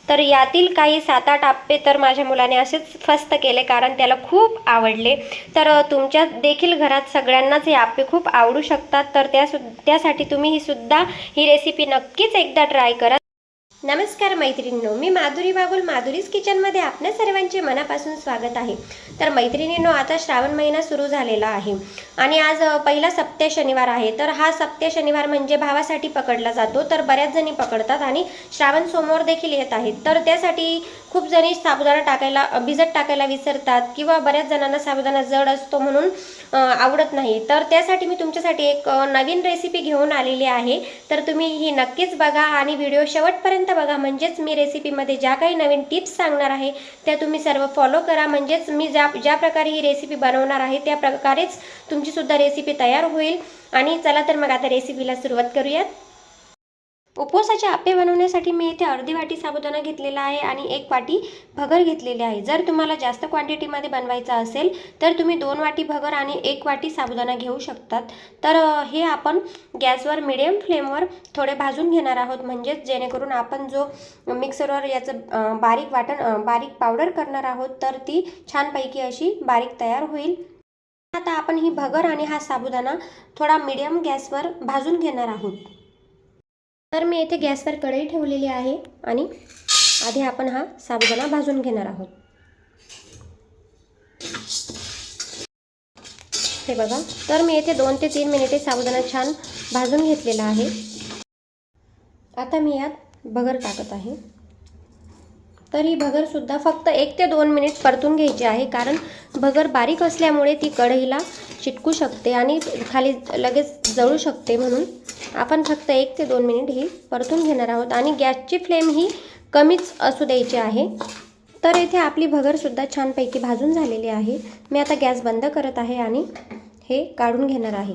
तर यातील काही 7-8 आप्पे तर माझ्या मुलाने असेच फस्त केले, कारण त्याला खूप आवडले। तर तुमच्या देखील घरात सगळ्यांनाच हे आप्पे खूप आवडू शकतात। तर त्यासाठी तुम्ही ही रेसिपी नक्कीच एकदा ट्राय करा। नमस्कार मैत्रिणींनो, मी माधुरी बागुल माधुरीज किचनमध्ये आपल्या सर्वांचे मनापासून स्वागत आहे। तर मैत्रिणींनो, आता श्रावण महिना सुरू झालेला आहे आणि आज पहिला सप्ते शनिवार आहे। तर हा सप्ते शनिवार म्हणजे भावासाठी पकडला जातो। तर बऱ्याच जणी पकडतात आणि श्रावण सोमवार देखील येत आहेत। तर त्यासाठी खूप जणी साबुदाणा भिजत टाकायला विसरतात किंवा बऱ्याच जणांना साबुदाणा जड असतो म्हणून आवडत नाही। तर त्यासाठी मी तुमच्यासाठी एक नवीन रेसिपी घेऊन आलेली आहे। तर तुम्ही ही नक्कीच बघा आणि व्हिडिओ शेवटपर्यंत बघा, म्हणजेच मी रेसिपीमध्ये ज्या काही नवीन टिप्स सांगणार आहे त्या तुम्ही सर्व फॉलो करा। म्हणजेच मी ज्या प्रकारे ही रेसिपी बनवणार आहे त्या प्रकारेच तुमची सुद्धा रेसिपी तयार होईल। आणि चला तर मग आता रेसिपीला सुरुवात करूयात। उपवासाचे आप्पे बनवण्यासाठी मी इथे अर्धी वाटी साबुदाणा घेतलेला आहे आणि 1 वाटी भगर घेतलेली आहे। जर तुम्हाला जास्त क्वांटिटीमध्ये बनवायचा असेल तर तुम्ही 2 वाटी भगर आणि 1 वाटी साबुदाणा घेऊ शकतात। तर हे आपण गॅसवर मीडियम फ्लेमवर थोडे भाजून घेणार आहोत, म्हणजेच जेणेकरून आपण जो मिक्सरवर याचं बारीक पावडर करणार आहोत तर ती छानपैकी अशी बारीक तयार होईल। आता आपण ही भगर आणि हा साबुदाणा थोडा मीडियम गॅसवर भाजून घेणार आहोत। तर मी येथे गॅसवर कढई ठेवलेली आहे आणि आधी आपण हा साबुदाणा भाजून घेणार आहोत। हे बघा, तर मी येथे 2 ते 3 मिनिटे साबुदाणा छान भाजून घेतलेला आहे। आता मी यात भगर टाकत आहे। तर ही भगर सुद्धा फक्त 1 ते 2 मिनिट परतून घ्यायची आहे, कारण भगर बारीक असल्यामुळे ती कढईला चिटकू शकते आणि खाली लगेच जळू शकते, म्हणून आपण फक्त 1 ते 2 मिनिट ही परतून घेणार आहोत आणि गॅसची फ्लेम ही कमीच असू द्यायची आहे। तर इथे आपली भगर सुद्धा छानपैकी भाजून झालेली आहे। मी आता गॅस बंद करत आहे आणि हे काढून घेणार आहे।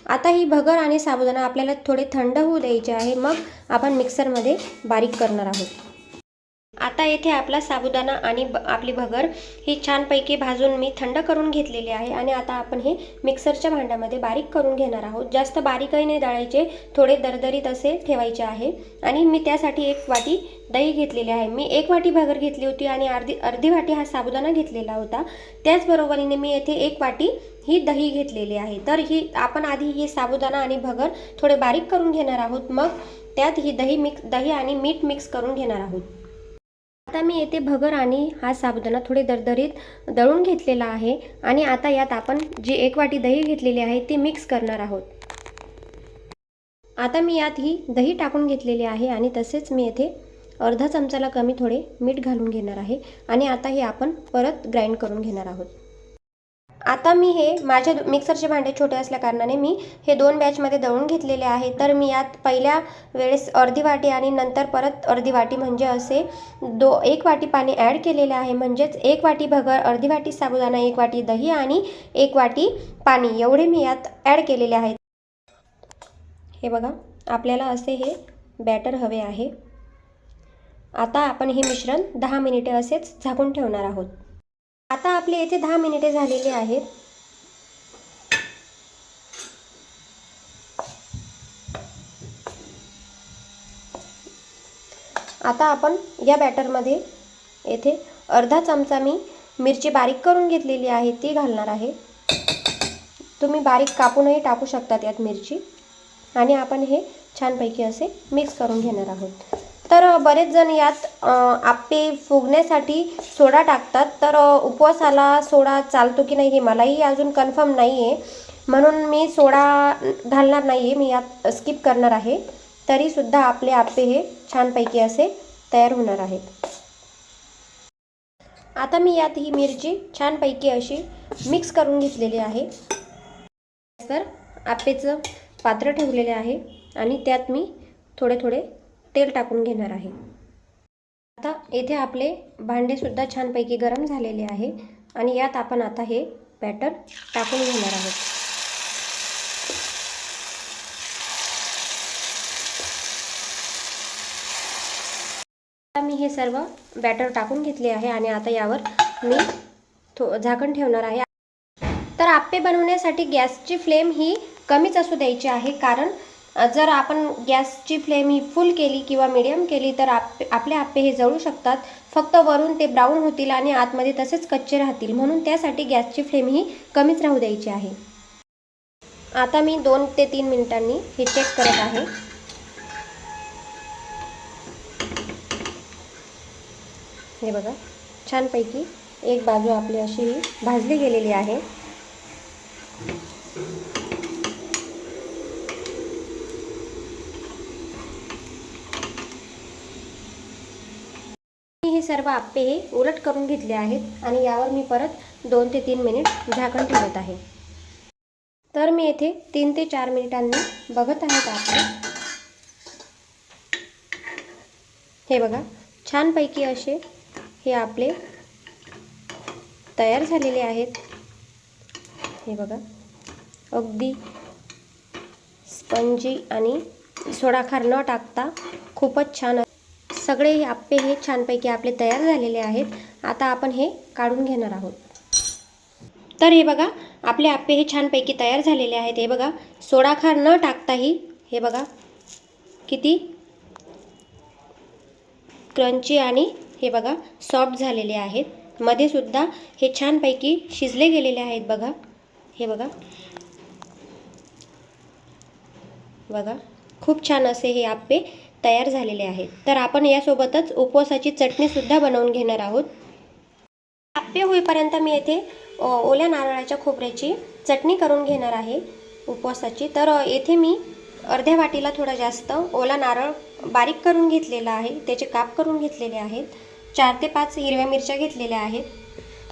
आता ही भगर आणि साबुदाणा आपल्याला थोडे थंड होऊ द्यायचे आहे, मग आपण मिक्सरमध्ये बारीक करणार आहोत। आता येथे आपला साबुदाणा आणि आपली भगर ही छानपैकी भाजून मी थंड करून घेतलेली आहे आणि आता आपण हे मिक्सरच्या भांड्यामध्ये बारीक करून घेणार आहोत। जास्त बारीकही नाही दळायचे, थोडे दरदरीत असे ठेवायचे आहे। आणि मी त्यासाठी 1 वाटी दही घेतलेली आहे। मी 1 वाटी भगर घेतली होती आणि अर्धी वाटी हा साबुदाणा घेतलेला होता। त्याचबरोबरीने मी येथे 1 वाटी ही दही घेतलेली आहे। तर आपण आधी ही साबुदाणा आणि भगर थोडे बारीक करून घेणार आहोत, मग त्यात ही दही आणि मीठ मिक्स करून घेणार आहोत। आता मी येथे भगर आणि हा साबुदाणा थोडे दरदरीत दळून घेतलेला आहे आणि आता यात आपण जी 1 वाटी दही घेतलेली आहे ती मिक्स करणार आहोत। आता मी यात ही दही टाकून घेतलेली आहे आणि तसेच मी येथे अर्धा चमचाला कमी थोडे मीठ घालून घेणार आहे आणि आता हे आपण परत ग्राइंड करून घेणार आहोत। आता मी हे माझ्या मिक्सरचे भांडे छोटे असल्या कारणाने मी हे 2 बॅचमध्ये दळून घेतलेले आहे। तर मी यात पहिल्या वेळेस अर्धी वाटी आणि नंतर परत अर्धी वाटी म्हणजे असे 1 वाटी पाणी ॲड केलेले आहे। म्हणजेच 1 वाटी भगर, अर्धी वाटी साबुदाणा, 1 वाटी दही आणि 1 वाटी पाणी एवढे मी यात ॲड केलेले आहेत। हे बघा, आपल्याला असे हे बॅटर हवे आहे। आता आपण हे मिश्रण 10 मिनिटे असेच झाकून ठेवणार आहोत। आता आपले येथे 10 मिनिटे झालेली आहेत। आता आपण या बॅटरमध्ये येथे अर्धा चमचा मी मिरची बारीक करून घेतलेली आहे ती घालणार आहे। तुम्ही बारीक कापूनही टाकू शकतात यात मिरची आणि आपण हे छानपैकी असे मिक्स करून घेणार आहोत। तर बरेच जण यात आप्पे फुगण्यासाठी सोडा टाकतात। तर उपवासाला सोडा चालतो की नाही हे मलाही अजून कन्फर्म नाही आहे, म्हणून मी सोडा घालणार नाही आहे, मी यात स्किप करणार आहे। तरीसुद्धा आपले आप्पे हे छानपैकी असे तयार होणार आहेत। आता मी यात ही मिरची छानपैकी अशी मिक्स करून घेतलेली आहे। तर आप्पेचं पात्र ठेवलेले आहे आणि त्यात मी थोडे थोडे तेल टाकून घेणार आहे। आता येथे आपले भांडे सुद्धा छानपैकी गरम झालेले आहे आणि यात आपण आता हे बॅटर टाकून घेणार आहोत। आता मी हे सर्व बॅटर टाकून घेतले आहे आणि आता यावर मी झाकण ठेवणार आहे। तर आप्पे बनवण्यासाठी गॅसची फ्लेम ही कमीच असू द्यायची आहे, कारण जर आपण गॅसची फ्लेम ही फुल केली किंवा मीडियम केली तर आपले आप्पे हे जळू शकतात. फक्त वरून ते ब्राऊन होतील आणि आतमध्ये तसेच कच्चे राहतील, म्हणून त्यासाठी गॅसची फ्लेम ही कमीच राहू द्यायची आहे. आता मी 2 ते 3 मिनिटांनी हे चेक करत आहे. हे बघा, छानपैकी एक बाजू आपली अशी भाजली गेलेली आहे. हे सर्व आप्पे हे उलट करून घेतले आहेत आणि यावर मी परत 2 ते 3 मिनिट झाकण ठेवत आहे. तर मी येथे 3 ते 4 मिनिटांनी बघत आहे आप्पे. हे बघा, छानपैकी असे हे आपले तयार झालेले आहेत. हे बघा, अगदी स्पंजी आणि सोडाखार न टाकता खूपच छान सगळे आप्पे हे छानपैकी आपले तयार झालेले आहेत. आता आपण हे काढून घेणार आहोत. तर हे बघा, आपले आप्पे हे छानपैकी तयार झालेले आहेत. हे बघा, सोडाखार न टाकताही हे बघा किती क्रंची आणि हे बघा सॉफ्ट झालेले आहेत. मध्ये सुद्धा हे छानपैकी शिजले गेलेले आहेत. बघा, हे बघा बघा, खूप छान असे हे आप्पे तयार झालेले आहेत. तर आपण यासोबतच उपवासाची चटणी सुद्धा बनवून घेणार आहोत. आप्पे होईपर्यंत मी येथे ओल्या नारळाच्या खोबऱ्याची चटणी करून घेणार आहे उपवासाची. तर येथे मी अर्ध्या वाटीला थोडा जास्त ओला नारळ बारीक करून घेतलेला आहे, त्याचे काप करून घेतलेले आहेत. 4 ते 5 हिरव्या मिरच्या घेतलेल्या आहेत.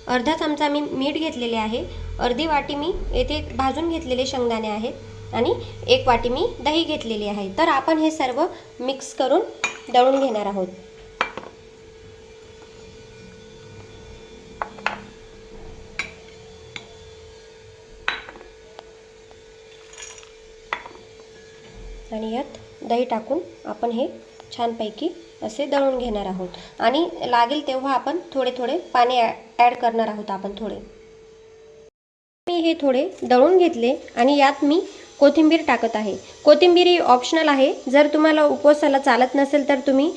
अर्धा चमचा मी मीठ घेतलेले आहे. अर्धी वाटी मी येथे भाजून घेतलेले शेंगदाणे आहेत आणि 1 वाटी मी दही घेतलेली आहे. तर आपण हे सर्व मिक्स करून दळून घेणार आहोत. आणि यात दही टाकून आपण हे छानपैकी असे दळून घेणार आहोत आणि लागेल तेव्हा आपण थोडे थोडे पाणी ॲड करणार आहोत. आपण थोडे मी हे थोडे दळून घेतले आणि यात मी कोथिंबीर टाकत आहे. कोथिंबीर ही ऑप्शनल आहे. जर तुम्हाला उपवासाला चालत नसेल तर तुम्ही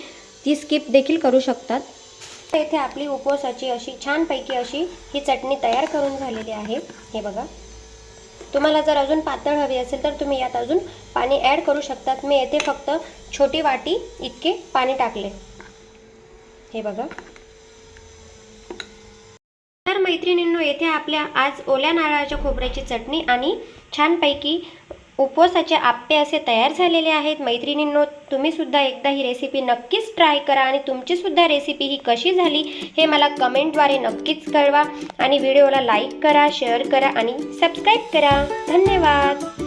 ती स्किप देखील करू शकतात. येथे आपली उपवासाची अशी छानपैकी अशी ही चटणी तयार करून झालेली आहे. हे बघा, तुम्हाला जर अजून पातळ हवी असेल तर तुम्ही यात अजून पाणी ॲड करू शकतात. मी येथे फक्त छोटी वाटी इतके पाणी टाकले. हे बघा, तर मैत्रिणींनो, येथे आपल्या आज ओल्या नारळाच्या खोबऱ्याची चटणी आणि छानपैकी उपवासाचे आप्पे असे तयार झालेले आहेत. मैत्रिणींनो, तुम्ही सुद्धा एकदा ही रेसिपी नक्कीच ट्राय करा आणि तुमची सुद्धा रेसिपी ही कशी झाली हे मला कमेंटद्वारे नक्कीच कळवा आणि व्हिडिओला लाईक करा, शेअर करा आणि सबस्क्राईब करा. धन्यवाद.